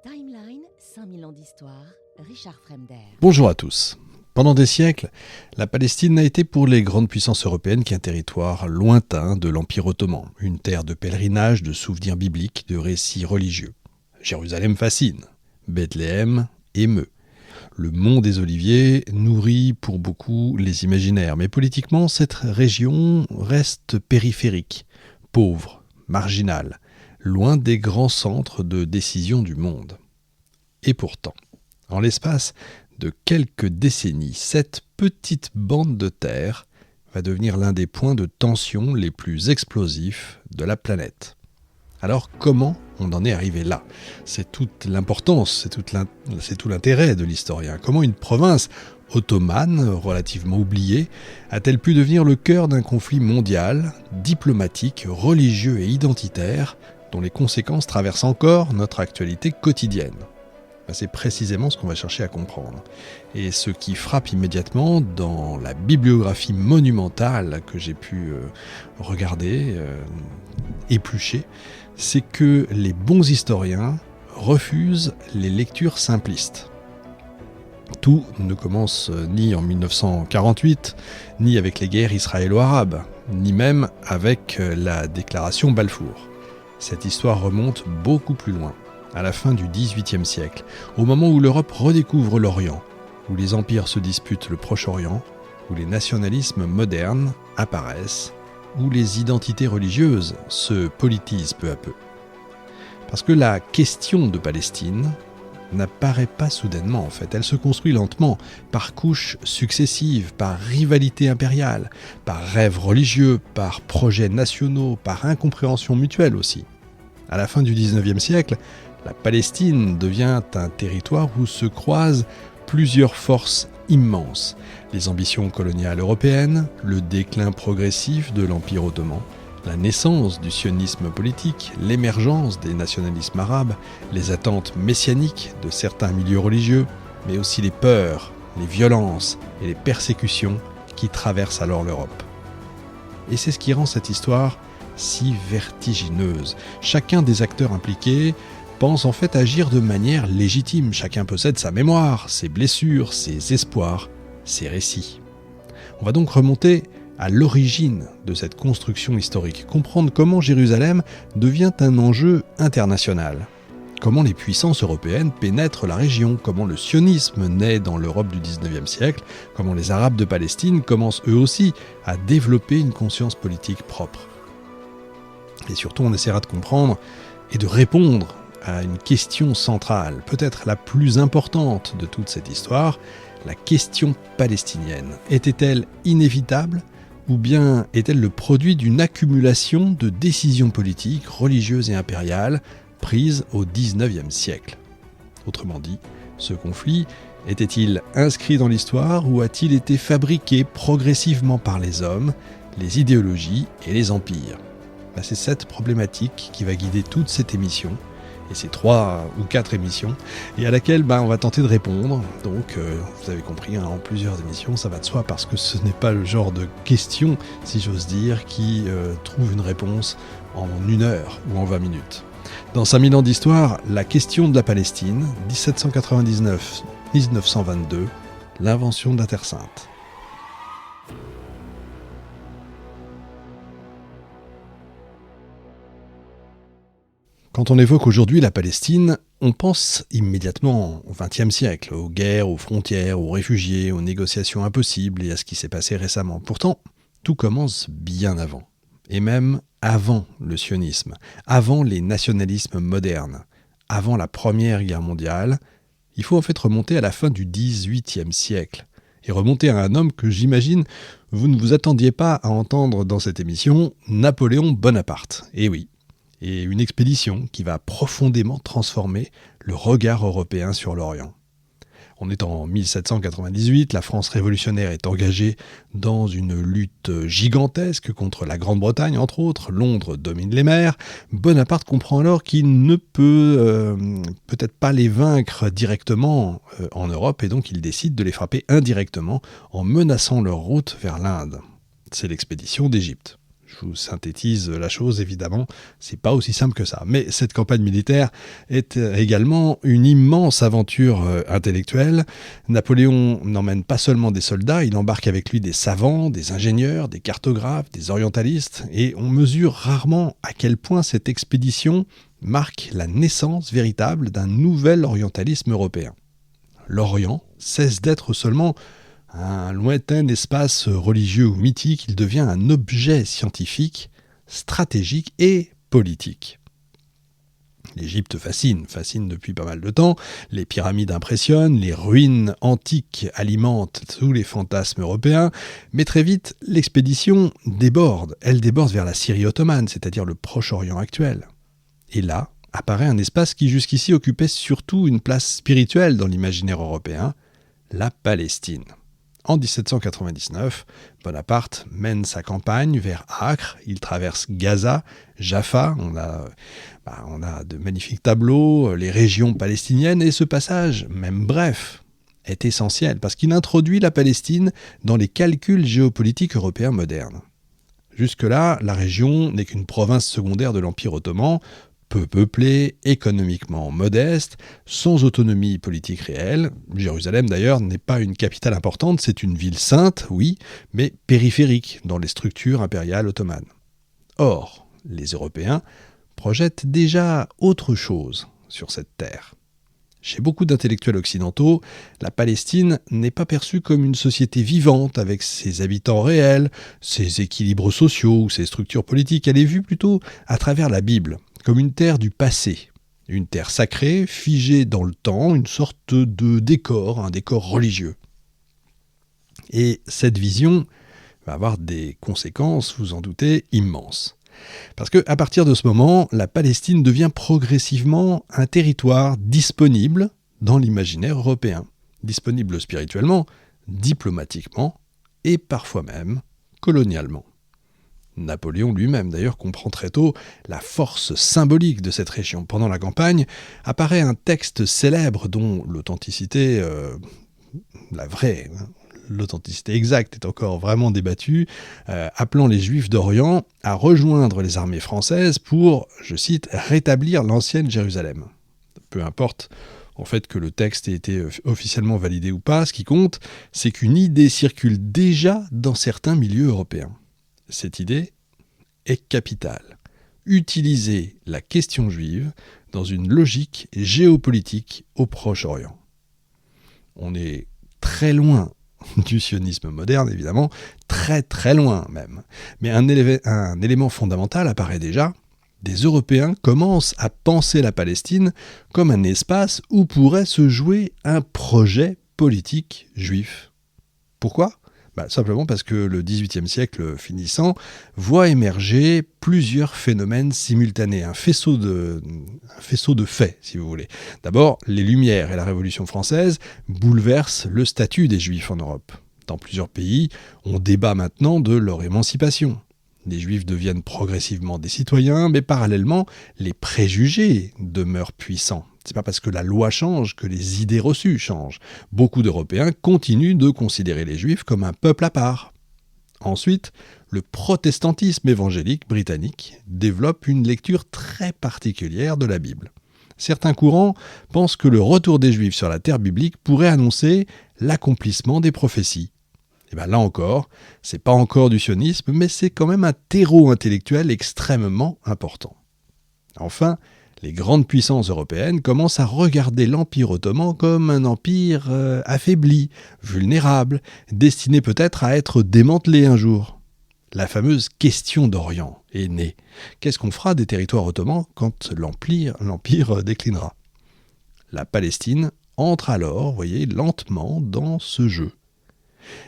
Timeline, 5000 ans d'histoire, Richard Fremder. Bonjour à tous. Pendant des siècles, la Palestine n'a été pour les grandes puissances européennes qu'un territoire lointain de l'Empire ottoman, une terre de pèlerinage, de souvenirs bibliques, de récits religieux. Jérusalem fascine, Bethléem émeut. Le mont des Oliviers nourrit pour beaucoup les imaginaires, mais politiquement, cette région reste périphérique, pauvre, marginale, loin des grands centres de décision du monde. Et pourtant, en l'espace de quelques décennies, cette petite bande de terre va devenir l'un des points de tension les plus explosifs de la planète. Alors comment on en est arrivé là ? C'est toute l'importance, c'est tout l'intérêt de l'historien. Comment une province ottomane, relativement oubliée, a-t-elle pu devenir le cœur d'un conflit mondial, diplomatique, religieux et identitaire, dont les conséquences traversent encore notre actualité quotidienne ? C'est précisément ce qu'on va chercher à comprendre. Et ce qui frappe immédiatement dans la bibliographie monumentale que j'ai pu regarder, éplucher, c'est que les bons historiens refusent les lectures simplistes. Tout ne commence ni en 1948, ni avec les guerres israélo-arabes, ni même avec la déclaration Balfour. Cette histoire remonte beaucoup plus loin, à la fin du XVIIIe siècle, au moment où l'Europe redécouvre l'Orient, où les empires se disputent le Proche-Orient, où les nationalismes modernes apparaissent, où les identités religieuses se politisent peu à peu. Parce que la question de Palestine n'apparaît pas soudainement en fait, elle se construit lentement, par couches successives, par rivalité impériale, par rêves religieux, par projets nationaux, par incompréhension mutuelle aussi. À la fin du XIXe siècle, la Palestine devient un territoire où se croisent plusieurs forces immenses. Les ambitions coloniales européennes, le déclin progressif de l'Empire ottoman, la naissance du sionisme politique, l'émergence des nationalismes arabes, les attentes messianiques de certains milieux religieux, mais aussi les peurs, les violences et les persécutions qui traversent alors l'Europe. Et c'est ce qui rend cette histoire si vertigineuse. Chacun des acteurs impliqués pense en fait agir de manière légitime. Chacun possède sa mémoire, ses blessures, ses espoirs, ses récits. On va donc remonter à l'origine de cette construction historique, comprendre comment Jérusalem devient un enjeu international, comment les puissances européennes pénètrent la région, comment le sionisme naît dans l'Europe du XIXe siècle, comment les Arabes de Palestine commencent eux aussi à développer une conscience politique propre. Et surtout, on essaiera de comprendre et de répondre à une question centrale, peut-être la plus importante de toute cette histoire, la question palestinienne. Était-elle inévitable ou bien est-elle le produit d'une accumulation de décisions politiques, religieuses et impériales prises au XIXe siècle ? Autrement dit, ce conflit était-il inscrit dans l'histoire ou a-t-il été fabriqué progressivement par les hommes, les idéologies et les empires ? C'est cette problématique qui va guider toute cette émission, et ces 3 ou 4 émissions, et à laquelle on va tenter de répondre. Donc, vous avez compris, en plusieurs émissions, ça va de soi, parce que ce n'est pas le genre de question, si j'ose dire, qui trouve une réponse en 1 heure ou en 20 minutes. Dans 5000 ans d'histoire, la question de la Palestine, 1799-1922, l'invention de la Terre Sainte. Quand on évoque aujourd'hui la Palestine, on pense immédiatement au XXe siècle, aux guerres, aux frontières, aux réfugiés, aux négociations impossibles et à ce qui s'est passé récemment. Pourtant, tout commence bien avant, et même avant le sionisme, avant les nationalismes modernes, avant la Première Guerre mondiale. Il faut en fait remonter à la fin du XVIIIe siècle, et remonter à un homme que j'imagine vous ne vous attendiez pas à entendre dans cette émission, Napoléon Bonaparte. Et oui. Et une expédition qui va profondément transformer le regard européen sur l'Orient. On est en 1798, la France révolutionnaire est engagée dans une lutte gigantesque contre la Grande-Bretagne, entre autres. Londres domine les mers. Bonaparte comprend alors qu'il ne peut peut-être pas les vaincre directement en Europe, et donc il décide de les frapper indirectement en menaçant leur route vers l'Inde. C'est l'expédition d'Égypte. Je vous synthétise la chose, évidemment, c'est pas aussi simple que ça. Mais cette campagne militaire est également une immense aventure intellectuelle. Napoléon n'emmène pas seulement des soldats, il embarque avec lui des savants, des ingénieurs, des cartographes, des orientalistes, et on mesure rarement à quel point cette expédition marque la naissance véritable d'un nouvel orientalisme européen. L'Orient cesse d'être seulement un lointain espace religieux ou mythique, il devient un objet scientifique, stratégique et politique. L'Égypte fascine depuis pas mal de temps, les pyramides impressionnent, les ruines antiques alimentent tous les fantasmes européens, mais très vite, l'expédition déborde. Elle déborde vers la Syrie ottomane, c'est-à-dire le Proche-Orient actuel. Et là, apparaît un espace qui jusqu'ici occupait surtout une place spirituelle dans l'imaginaire européen, la Palestine. En 1799, Bonaparte mène sa campagne vers Acre, il traverse Gaza, Jaffa, on a de magnifiques tableaux, les régions palestiniennes, et ce passage, même bref, est essentiel parce qu'il introduit la Palestine dans les calculs géopolitiques européens modernes. Jusque-là, la région n'est qu'une province secondaire de l'Empire ottoman, peu peuplée, économiquement modeste, sans autonomie politique réelle. Jérusalem d'ailleurs n'est pas une capitale importante, c'est une ville sainte, oui, mais périphérique dans les structures impériales ottomanes. Or, les Européens projettent déjà autre chose sur cette terre. Chez beaucoup d'intellectuels occidentaux, la Palestine n'est pas perçue comme une société vivante avec ses habitants réels, ses équilibres sociaux ou ses structures politiques. Elle est vue plutôt à travers la Bible, comme une terre du passé, une terre sacrée, figée dans le temps, une sorte de décor, un décor religieux. Et cette vision va avoir des conséquences, vous en doutez, immenses. Parce qu'à partir de ce moment, la Palestine devient progressivement un territoire disponible dans l'imaginaire européen. Disponible spirituellement, diplomatiquement et parfois même colonialement. Napoléon lui-même, d'ailleurs, comprend très tôt la force symbolique de cette région. Pendant la campagne, apparaît un texte célèbre dont l'authenticité, l'authenticité exacte est encore vraiment débattue, appelant les Juifs d'Orient à rejoindre les armées françaises pour, je cite, « rétablir l'ancienne Jérusalem ». Peu importe en fait que le texte ait été officiellement validé ou pas, ce qui compte, c'est qu'une idée circule déjà dans certains milieux européens. Cette idée est capitale. Utiliser la question juive dans une logique géopolitique au Proche-Orient. On est très loin du sionisme moderne, évidemment, très très loin même. Mais un élément fondamental apparaît déjà. Des Européens commencent à penser la Palestine comme un espace où pourrait se jouer un projet politique juif. Pourquoi ? Simplement parce que le XVIIIe siècle finissant voit émerger plusieurs phénomènes simultanés, un faisceau de faits, si vous voulez. D'abord, les Lumières et la Révolution française bouleversent le statut des Juifs en Europe. Dans plusieurs pays, on débat maintenant de leur émancipation. Les Juifs deviennent progressivement des citoyens, mais parallèlement, les préjugés demeurent puissants. C'est pas parce que la loi change que les idées reçues changent. Beaucoup d'Européens continuent de considérer les Juifs comme un peuple à part. Ensuite, le protestantisme évangélique britannique développe une lecture très particulière de la Bible. Certains courants pensent que le retour des Juifs sur la terre biblique pourrait annoncer l'accomplissement des prophéties. Et là encore, c'est pas encore du sionisme, mais c'est quand même un terreau intellectuel extrêmement important. Enfin, les grandes puissances européennes commencent à regarder l'Empire ottoman comme un empire affaibli, vulnérable, destiné peut-être à être démantelé un jour. La fameuse question d'Orient est née. Qu'est-ce qu'on fera des territoires ottomans quand l'empire déclinera ? La Palestine entre alors, vous voyez, lentement dans ce jeu.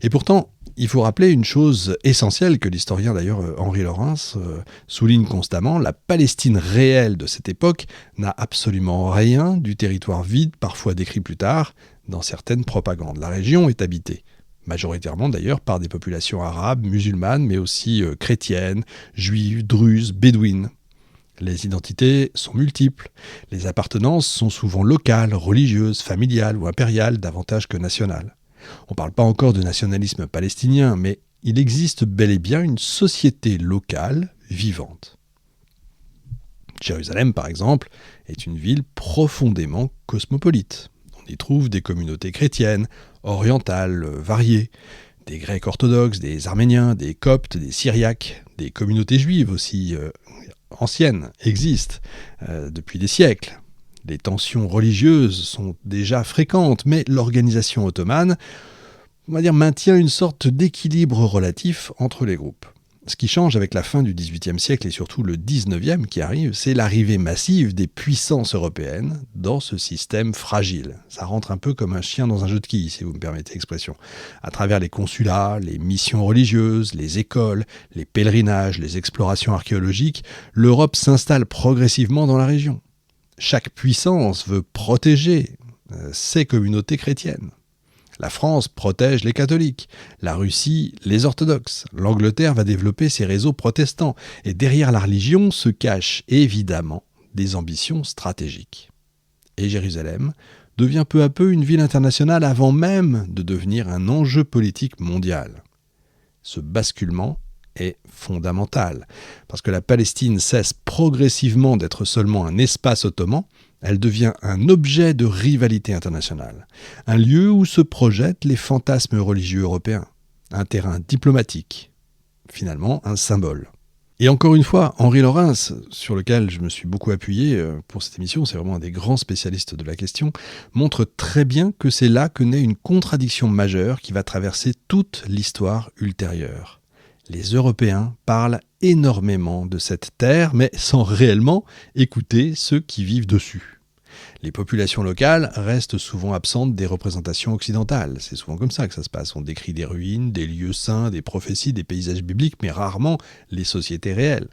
Et pourtant, il faut rappeler une chose essentielle que l'historien d'ailleurs Henri Laurens souligne constamment, la Palestine réelle de cette époque n'a absolument rien du territoire vide, parfois décrit plus tard, dans certaines propagandes. La région est habitée, majoritairement d'ailleurs par des populations arabes, musulmanes, mais aussi chrétiennes, juives, druzes, bédouines. Les identités sont multiples, les appartenances sont souvent locales, religieuses, familiales ou impériales, davantage que nationales. On ne parle pas encore de nationalisme palestinien, mais il existe bel et bien une société locale vivante. Jérusalem, par exemple, est une ville profondément cosmopolite. On y trouve des communautés chrétiennes, orientales, variées, des Grecs orthodoxes, des Arméniens, des Coptes, des Syriaques, des communautés juives aussi anciennes existent depuis des siècles. Les tensions religieuses sont déjà fréquentes, mais l'organisation ottomane, on va dire, maintient une sorte d'équilibre relatif entre les groupes. Ce qui change avec la fin du XVIIIe siècle et surtout le XIXe qui arrive, c'est l'arrivée massive des puissances européennes dans ce système fragile. Ça rentre un peu comme un chien dans un jeu de quilles, si vous me permettez l'expression. À travers les consulats, les missions religieuses, les écoles, les pèlerinages, les explorations archéologiques, l'Europe s'installe progressivement dans la région. Chaque puissance veut protéger ses communautés chrétiennes. La France protège les catholiques, la Russie les orthodoxes, l'Angleterre va développer ses réseaux protestants, et derrière la religion se cachent évidemment des ambitions stratégiques. Et Jérusalem devient peu à peu une ville internationale avant même de devenir un enjeu politique mondial. Ce basculement est fondamental, parce que la Palestine cesse progressivement d'être seulement un espace ottoman, elle devient un objet de rivalité internationale, un lieu où se projettent les fantasmes religieux européens, un terrain diplomatique, finalement un symbole. Et encore une fois, Henri Laurens, sur lequel je me suis beaucoup appuyé pour cette émission, c'est vraiment un des grands spécialistes de la question, montre très bien que c'est là que naît une contradiction majeure qui va traverser toute l'histoire ultérieure. Les Européens parlent énormément de cette terre, mais sans réellement écouter ceux qui vivent dessus. Les populations locales restent souvent absentes des représentations occidentales. C'est souvent comme ça que ça se passe. On décrit des ruines, des lieux saints, des prophéties, des paysages bibliques, mais rarement les sociétés réelles.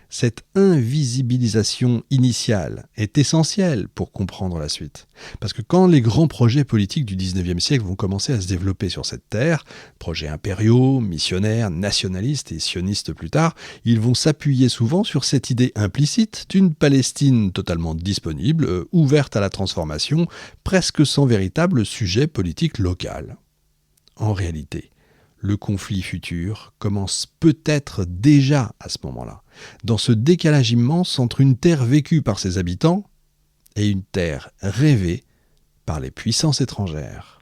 Cette invisibilisation initiale est essentielle pour comprendre la suite. Parce que quand les grands projets politiques du XIXe siècle vont commencer à se développer sur cette terre, projets impériaux, missionnaires, nationalistes et sionistes plus tard, ils vont s'appuyer souvent sur cette idée implicite d'une Palestine totalement disponible, ouverte à la transformation, presque sans véritable sujet politique local. En réalité, le conflit futur commence peut-être déjà à ce moment-là, dans ce décalage immense entre une terre vécue par ses habitants et une terre rêvée par les puissances étrangères.